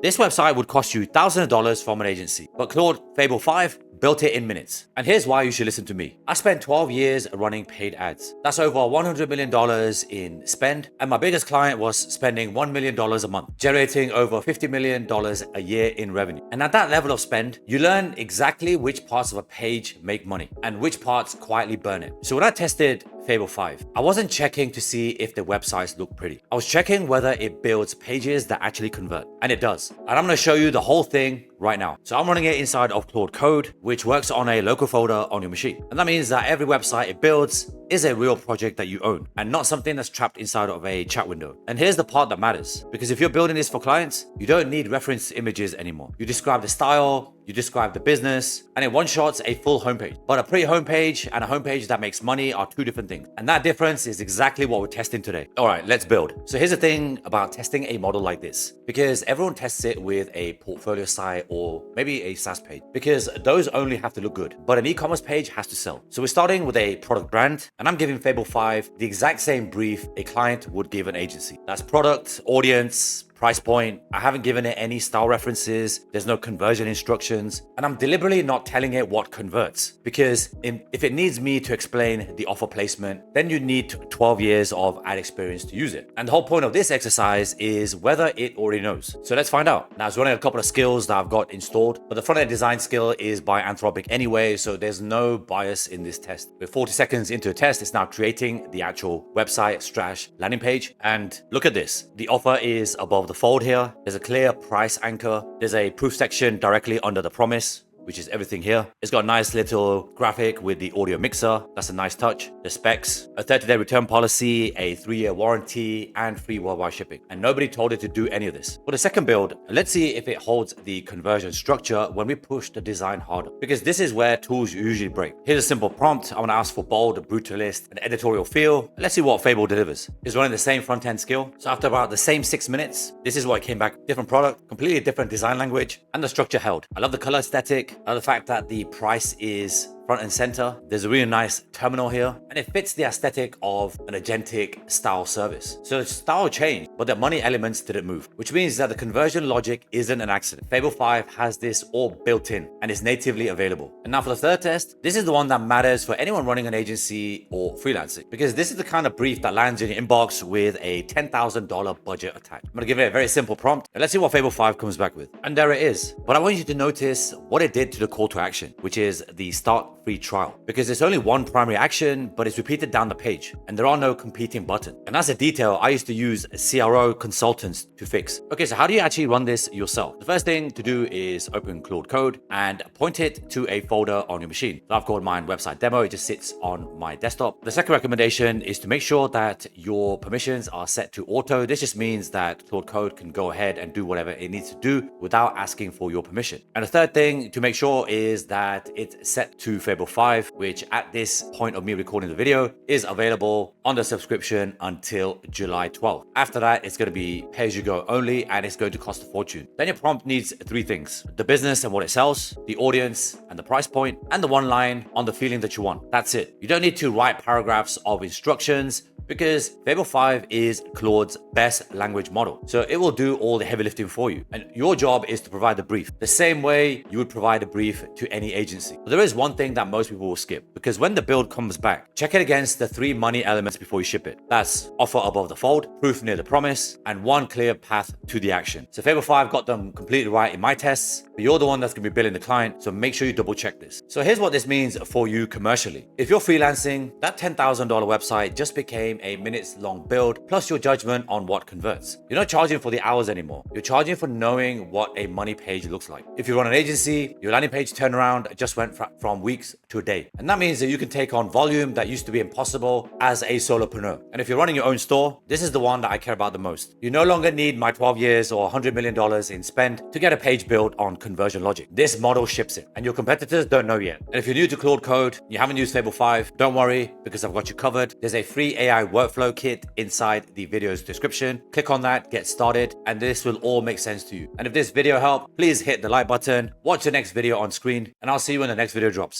This website would cost you thousands of dollars from an agency, but Claude Fable 5 built it in minutes. And here's why you should listen to me. I spent 12 years running paid ads. That's over $100 million in spend. And my biggest client was spending $1 million a month, generating over $50 million a year in revenue. And at that level of spend, you learn exactly which parts of a page make money and which parts quietly burn it. So when I tested Fable 5, I wasn't checking to see if the websites look pretty. I was checking whether it builds pages that actually convert. And it does. And I'm going to show you the whole thing right now. So I'm running it inside of Claude Code, which works on a local folder on your machine. And that means that every website it builds is a real project that you own and not something that's trapped inside of a chat window. And here's the part that matters, because if you're building this for clients, you don't need reference images anymore. You describe the style, you describe the business, and in one shot's a full homepage. But a pretty homepage and a homepage that makes money are two different things. And that difference is exactly what we're testing today. All right, let's build. So here's the thing about testing a model like this, because everyone tests it with a portfolio site or maybe a SaaS page, because those only have to look good. But an e-commerce page has to sell. So we're starting with a product brand, and I'm giving Fable 5 the exact same brief a client would give an agency. That's product, audience, price point. I haven't given it any style references. There's no conversion instructions. And I'm deliberately not telling it what converts, because if it needs me to explain the offer placement, then you need 12 years of ad experience to use it. And the whole point of this exercise is whether it already knows. So let's find out. Now, I was running a couple of skills that I've got installed, but the front-end design skill is by Anthropic anyway, so there's no bias in this test. With 40 seconds into a test, it's now creating the actual website / landing page. And look at this. The offer is above the fold here. There's a clear price anchor. There's a proof section directly under the promise, which is everything here. It's got a nice little graphic with the audio mixer. That's a nice touch. The specs, a 30-day return policy, a 3-year warranty, and free worldwide shipping. And nobody told it to do any of this. For the second build, let's see if it holds the conversion structure when we push the design harder, because this is where tools usually break. Here's a simple prompt. I want to ask for bold, brutalist, and editorial feel. Let's see what Fable delivers. It's running the same front-end skill. So after about the same 6 minutes, this is what it came back. Different product, completely different design language, and the structure held. I love the color aesthetic. The fact that the price is front and center. There's a really nice terminal here, and it fits the aesthetic of an agentic style service. So the style changed, but the money elements didn't move, which means that the conversion logic isn't an accident. Fable 5 has this all built in and is natively available. And now for the third test, this is the one that matters for anyone running an agency or freelancing, because this is the kind of brief that lands in your inbox with a $10,000 budget attached. I'm gonna give it a very simple prompt, and let's see what Fable 5 comes back with. And there it is. But I want you to notice what it did to the call to action, which is the start free trial, because there's only one primary action, but it's repeated down the page and there are no competing buttons. And that's a detail I used to use CRO consultants to fix. Okay, so how do you actually run this yourself? The first thing to do is open Claude Code and point it to a folder on your machine. So I've called mine website demo. It just sits on my desktop. The second recommendation is to make sure that your permissions are set to auto. This just means that Claude Code can go ahead and do whatever it needs to do without asking for your permission. And the third thing to make sure is that it's set to Fable 5, which at this point of me recording the video is available on the subscription until July 12th. After that, it's going to be pay-as-you-go only, and it's going to cost a fortune. Then your prompt needs three things: the business and what it sells, the audience and the price point, and the one line on the feeling that you want. That's it. You don't need to write paragraphs of instructions, because Fable 5 is Claude's best language model. So it will do all the heavy lifting for you. And your job is to provide the brief, the same way you would provide a brief to any agency. But there is one thing that most people will skip, because when the build comes back, check it against the 3 money elements before you ship it. That's offer above the fold, proof near the promise, and one clear path to the action. So Fable 5 got them completely right in my tests, but you're the one that's going to be billing the client, so make sure you double check this. So here's what this means for you commercially. If you're freelancing, that $10,000 website just became a minutes long build plus your judgment on what converts. You're not charging for the hours anymore. You're charging for knowing what a money page looks like. If you run an agency, your landing page turnaround just went from weeks to a day. And that means that you can take on volume that used to be impossible as a solopreneur. And if you're running your own store, this is the one that I care about the most. You no longer need my 12 years or $100 million in spend to get a page built on conversion logic. This model ships it, and your competitors don't know yet. And if you're new to Claude Code, you haven't used Fable 5, don't worry, because I've got you covered. There's a free AI workflow kit inside the video's description. Click on that, get started, and this will all make sense to you. And if this video helped, please hit the like button, watch the next video on screen, and I'll see you when the next video drops.